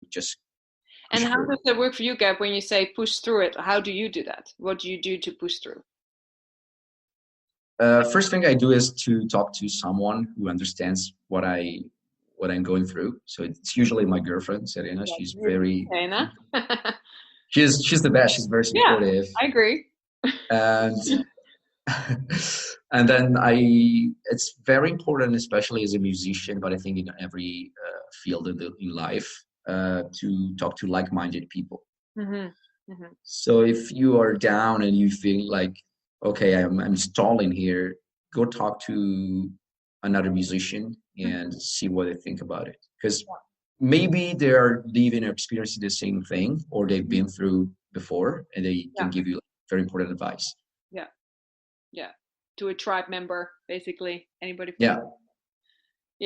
just And push how through. does that work for you, Gab, when you say push through it? How do you do that? What do you do to push through? First thing I do is to talk to someone who understands what I'm going through. So it's usually my girlfriend, Serena. Yeah, She's beautiful, very Dana. she's the best. She's very Yeah, supportive, I agree. and and then it's very important, especially as a musician, but I think in every field in life, to talk to like-minded people. Hmm. Hmm. So if you are down and you feel like, okay, I'm stalling here, go talk to another musician and Hmm. see what they think about it. Because maybe they're living or experiencing the same thing, or they've been through before, and they Yeah, can give you very important advice. yeah, yeah. To a tribe member, basically, anybody from. Yeah,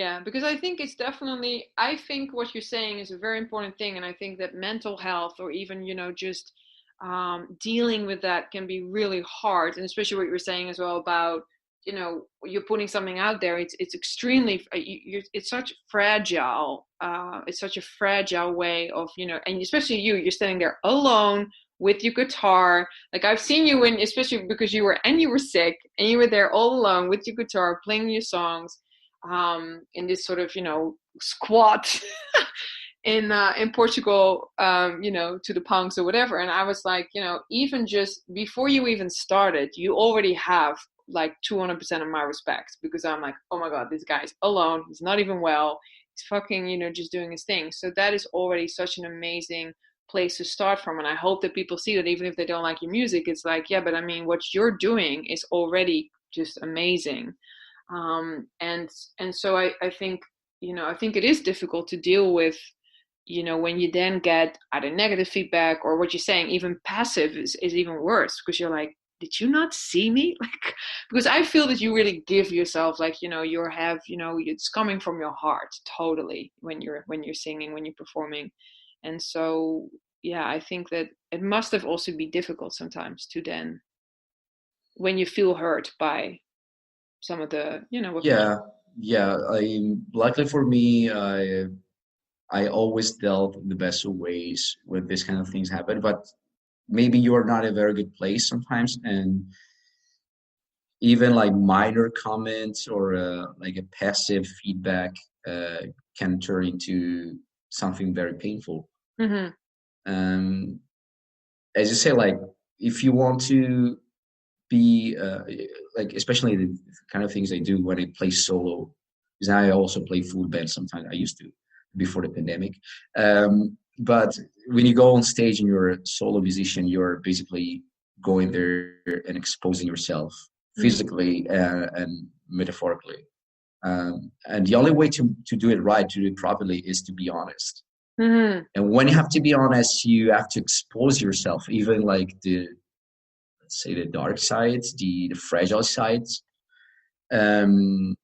Yeah, because I think it's definitely, I think what you're saying is a very important thing. And I think that mental health or even, just dealing with that can be really hard. And especially what you were saying as well about, you're putting something out there. It's extremely, it's such fragile. It's such a fragile way of, and especially you're standing there alone with your guitar. Like I've seen you when, especially because you were sick and you were there all alone with your guitar playing your songs in this sort of squat in Portugal, to the punks or whatever. And I was like, even just before you even started, you already have like 200% of my respect because I'm like, oh my god, this guy's alone. He's not even well. He's fucking just doing his thing. So that is already such an amazing place to start from. And I hope that people see that even if they don't like your music, it's like, yeah, but I mean, what you're doing is already just amazing. And so I think I think it is difficult to deal with when you then get either negative feedback or what you're saying even passive is even worse because you're like, did you not see me? Like, because I feel that you really give yourself like it's coming from your heart totally when you're singing, when you're performing. And so yeah, I think that it must have also be difficult sometimes to then when you feel hurt by some of the what people. yeah, yeah. I luckily for me, I always dealt in the best of ways when this kind of things happen. But maybe you are not in a very good place sometimes, and even like minor comments or like a passive feedback uh, can turn into something very painful. Hmm. Um, as you say, like if you want to be like, especially the kind of things I do when I play solo, because I also play full band sometimes. I used to before the pandemic. But when you go on stage and you're a solo musician, you're basically going there and exposing yourself Hmm. physically and metaphorically. And the only way to do it right, to do it properly, is to be honest. Hmm. And when you have to be honest, you have to expose yourself, even like the, let's say, the dark sides, the fragile sides. Um,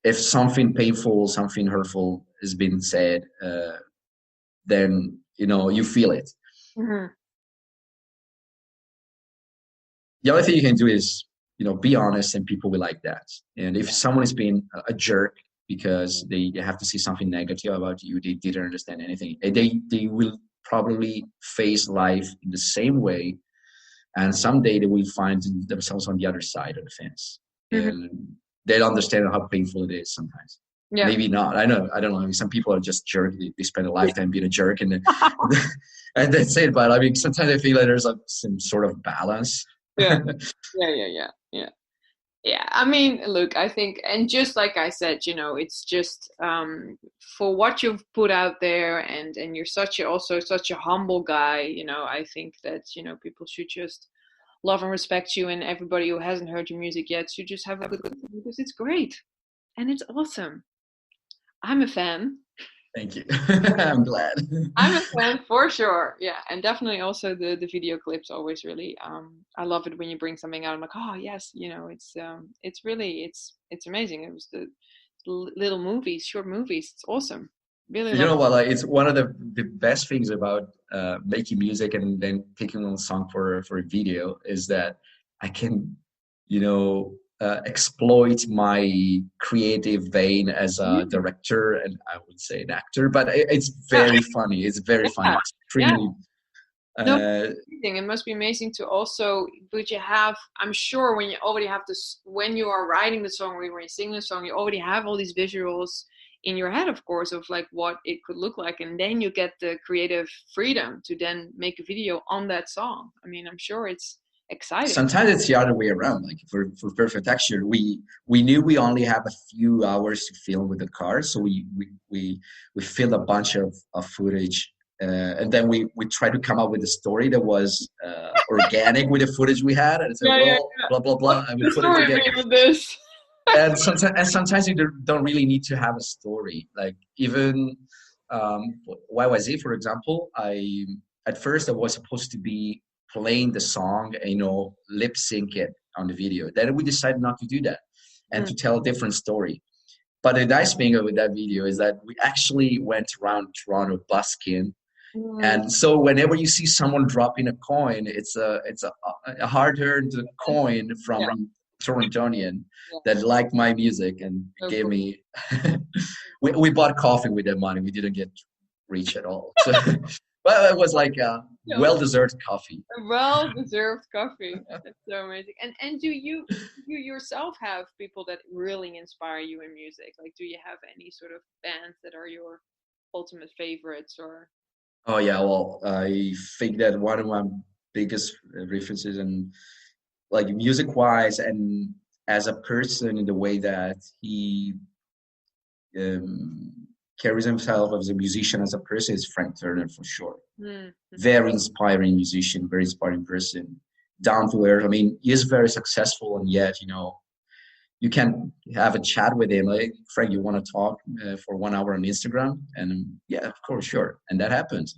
if something painful, something hurtful has been said, then you feel it. Hmm. The only thing you can do is be honest, and people will like that. And if someone is being a jerk because they have to see something negative about you, they didn't understand anything, and they will probably face life in the same way, and someday they will find themselves on the other side of the fence, Hmm. and they'll understand how painful it is sometimes. Yeah. Maybe not. I don't know. I mean, some people are just jerk. They spend a lifetime being a jerk, and and that's it. But I mean, sometimes I feel like there's some sort of balance. Yeah. Yeah. Yeah. Yeah. Yeah. Yeah. I mean, look, I think, and just like I said, it's just for what you've put out there, and you're also such a humble guy. I think that people should just love and respect you, and everybody who hasn't heard your music yet should just have a good listen because it's great and it's awesome. I'm a fan. Thank you. I'm glad. I'm a fan for sure. Yeah, and definitely also the video clips always really I love it when you bring something out. I'm like, oh yes, it's really it's amazing. It was the little movies, short movies. It's awesome. Really You love know what? Like, it's one of the best things about making music and then picking one song for a video is that I can, you know, exploit my creative vein as a Mm. director and I would say an actor, but it's Yeah, very funny. It's very funny, yeah, yeah. extremely. No, Uh, amazing. It must be amazing to also, but you have, I'm sure when you already have this, when you are writing the song or when you sing the song, you already have all these visuals in your head, of course, of like what it could look like. And then you get the creative freedom to then make a video on that song. I mean, I'm sure it's exciting. Sometimes it's the other way around. Like for Perfect Texture, we knew we only have a few hours to film with the car, so we filmed a bunch of footage, and then we tried to come up with a story that was organic with the footage we had, and said, Yeah, yeah, well, yeah. blah blah What's blah, and we the put it story together. behind this? And sometimes you don't really need to have a story. Like even YYZ, for example, I at first I was supposed to be playing the song and lip sync it on the video. Then we decided not to do that and Mm, to tell a different story. But the nice thing with that video is that we actually went around Toronto busking, mm, and so whenever you see someone dropping a coin, it's a hard-earned coin yeah, from Torontonian yeah. that liked my music and So gave cool. me. we bought coffee with that money. We didn't get rich at all. So, well, it was like a Yeah, well-deserved coffee. a well-deserved coffee. That's so amazing. And do you yourself have people that really inspire you in music? Like, do you have any sort of bands that are your ultimate favorites or? Oh yeah, well, I think that one of my biggest references and like music-wise and as a person in the way that he um, carries himself as a musician, as a person, is Frank Turner for sure. Mm, mhm. Very inspiring musician, very inspiring person, down to earth. I mean, he is very successful, and yet, you can have a chat with him. Like, Frank, you want to talk for 1 hour on Instagram? And yeah, of course, sure. And that happens.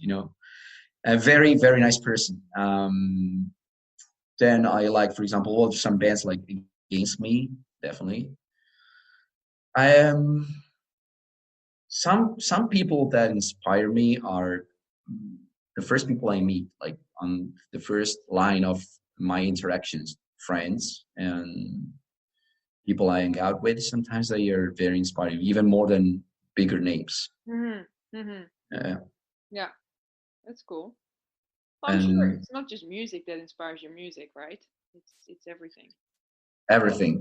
A very, very nice person. Then I like, for example, well, some bands like Against Me, definitely. I am. Some people that inspire me are the first people I meet, like on the first line of my interactions, friends and people I hang out with. Sometimes they are very inspiring, even more than bigger names. Mhm. Mhm. Uh, Yeah, that's cool. Well, I'm sure and it's not just music that inspires your music, right? It's everything. everything.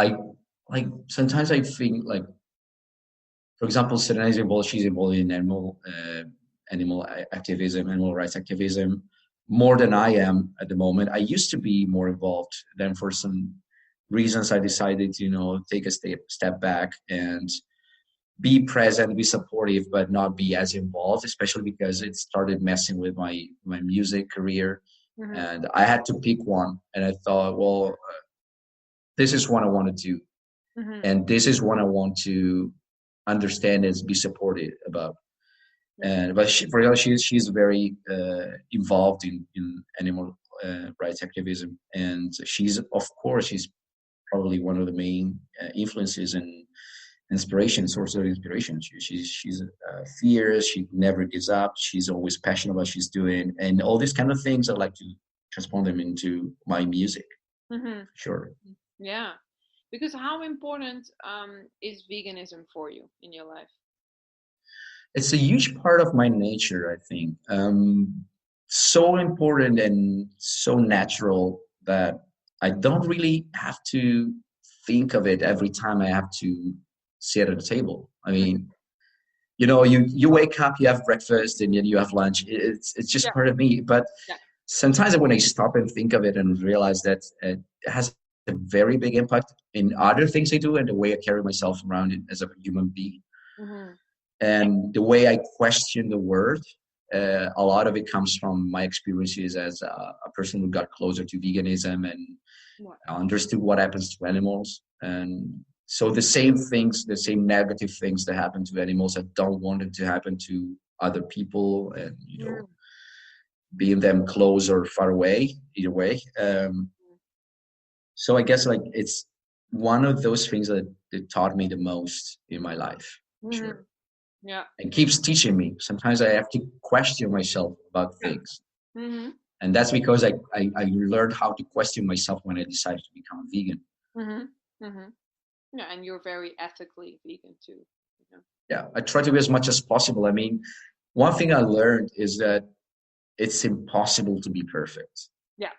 I like sometimes I think like, for example, Serena is involved. She's involved in animal activism, animal rights activism, more than I am at the moment. I used to be more involved. Then, for some reasons, I decided to, take a step back and be present, be supportive, but not be as involved. Especially because it started messing with my music career, Hmm. and I had to pick one. And I thought, well, this is what I want to do, Hmm. and this is what I want to understand and be supported about. Yeah. And but for example, she's very involved in animal rights activism, and she's probably one of the main influences and inspiration, source of inspiration. She's fierce. She never gives up. She's always passionate about what she's doing, and all these kind of things. I like to transform them into my music. Hmm. Sure. Yeah. Because how important is veganism for you in your life? It's a huge part of my nature, I think. So important and so natural that I don't really have to think of it every time I have to sit at a table. I mean, you wake up, you have breakfast, and then you have lunch. It's just Yeah. part of me. But Yeah. sometimes when I stop and think of it and realize that it has a very big impact in other things I do and the way I carry myself around it as a human being Hmm. and the way I question the word. A lot of it comes from my experiences as a person who got closer to veganism and What? understood what happens to animals. And so the same things, the same negative things that happen to animals, I don't want it to happen to other people, and Mm. being them close or far away, either way. So I guess like it's one of those things that taught me the most in my life, Hmm. sure, Yeah. and keeps teaching me. Sometimes I have to question myself about Yeah. things. Hmm. And that's because I learned how to question myself when I decided to become a vegan. Mm-hmm. Mm-hmm. Yeah, and you're very ethically vegan too. You know? Yeah, I try to be as much as possible. I mean, one thing I learned is that it's impossible to be perfect. Yeah.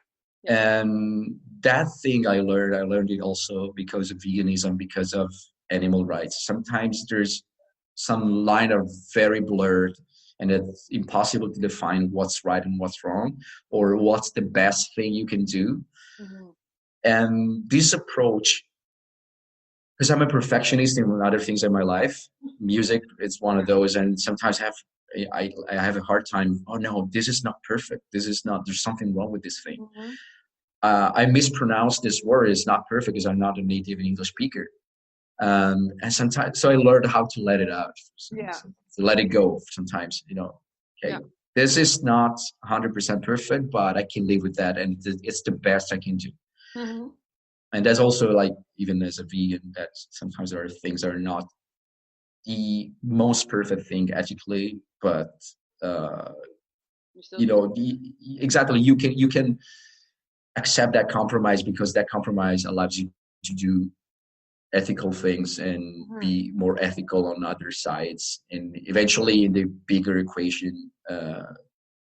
Yeah. And that thing I learned it also because of veganism, because of animal rights. Sometimes there's some line are very blurred and it's impossible to define what's right and what's wrong or what's the best thing you can do. Mm-hmm. And this approach, because I'm a perfectionist in other things in my life, music is one of those, and sometimes I have a hard time. Oh no, this is not perfect. This is not. There's something wrong with this thing. Mm-hmm. I mispronounced this word. It's not perfect because I'm not a native English speaker. And sometimes, so I learned how to let it out, Yeah. to let it go. Sometimes, Yeah. okay, this is not 100% perfect, but I can live with that, and it's the best I can do. Mm-hmm. And that's also like even as a vegan, that sometimes there are things that are not the most perfect thing ethically, but uh, You still do. exactly you can accept that compromise because that compromise allows you to do ethical things and Mm-hmm. be more ethical on other sides, and eventually in the bigger equation,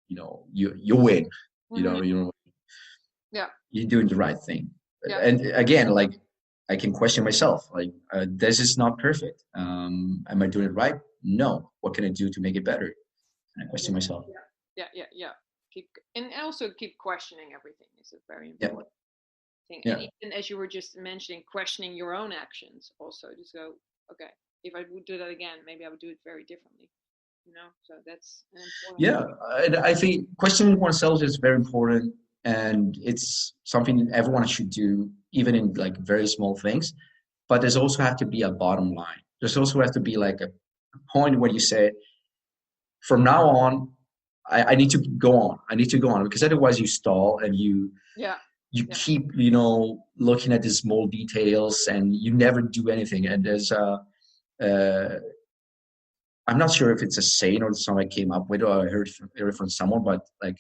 you win. You Mm-hmm. know, you know, Yeah. you're doing the right thing. Yeah. And again, like I can question myself, like this is not perfect. Am I doing it right? No. What can I do to make it better? And I question myself. Yeah. Yeah. Yeah. Yeah. Keep and also keep questioning everything is a very Yeah, important thing. And yeah, even as you were just mentioning, questioning your own actions also. Just go, okay, if I would do that again, maybe I would do it very differently. You know, so that's an important. yeah. I think questioning oneself is very important, and it's something everyone should do, even in like very small things. But there's also have to be a bottom line. There's also have to be like a point where you say, from now on, I need to go on. I need to go on because otherwise you stall and Yeah. you Yeah. keep looking at the small details and you never do anything. And there's uh, I'm not sure if it's a saying or something I came up with or heard it from someone, but like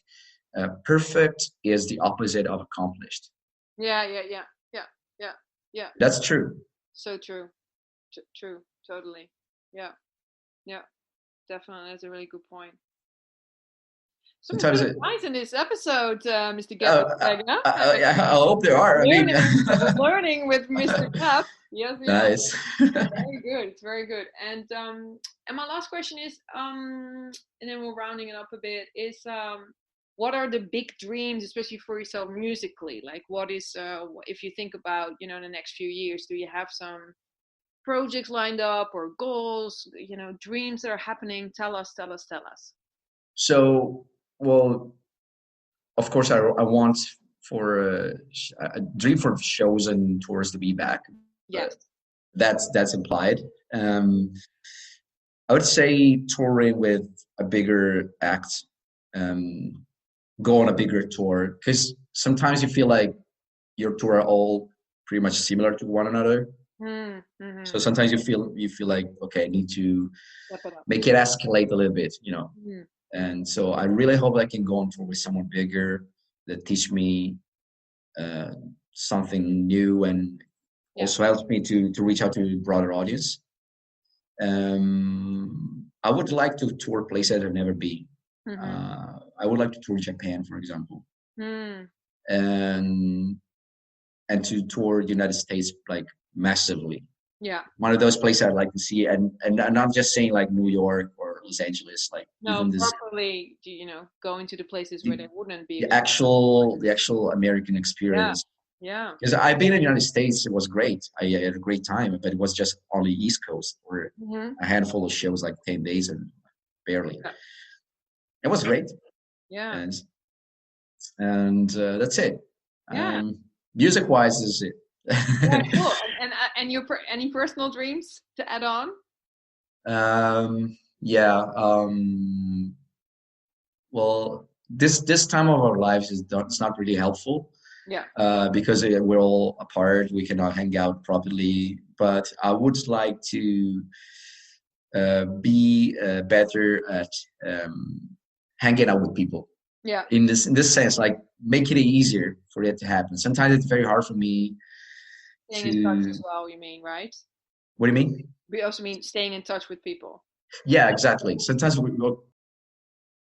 perfect is the opposite of accomplished. Yeah. Yeah. Yeah. Yeah. Yeah. Yeah. That's true. So true. True. Totally. Yeah. Yeah. Definitely. That's a really good point. Some good Sometimes advice in this episode, Mr. uh, Vega. I hope there are. I mean, Learning with Mr. Cap. Yes, yes. nice. Very good. It's very good. And my last question is, and then we're rounding it up a bit, is what are the big dreams, especially for yourself musically? Like what is if you think about, the next few years, do you have some projects lined up or goals, dreams that are happening? Tell us, tell us, tell us. So, well, of course, I want for a dream for shows and tours to be back, but Yes. that's implied. Um, I would say touring with a bigger act, um, go on a bigger tour, because sometimes you feel like your tour are all pretty much similar to one another. Mm-hmm. So sometimes you feel like, okay, I need to Step it up. make it escalate a little bit. Mm-hmm. And so I really hope I can go on tour with someone bigger that teach me uh, something new and Yeah. also helps me to reach out to a broader audience. I would like to tour places I've never been. Mm-hmm. I would like to tour Japan, for example, Mm. and to tour the United States like massively. Yeah. One of those places I'd like to see, and I'm not just saying like New York or Los Angeles, like No, even this properly, going to the places where the, they wouldn't be the available. actual American Yeah. experience. Yeah. Because I've been in the United States, it was great. I had a great time, but it was just on the East Coast, where Mm-hmm. a handful of shows, like 10 days, and barely. Yeah. It was great, Yeah. and that's it. Yeah. Music wise, is Yeah. it. Cool. And your any personal dreams to add on? Yeah. Well, this time of our lives it's not really helpful Yeah. because we're all apart. We cannot hang out properly. But I would like to be better at hanging out with people. Yeah. in this sense, like make it easier for it to happen. Sometimes it's very hard for me Staying in touch as to. well, you mean, right? What do you mean? We also mean staying in touch with people. Yeah, exactly. Sometimes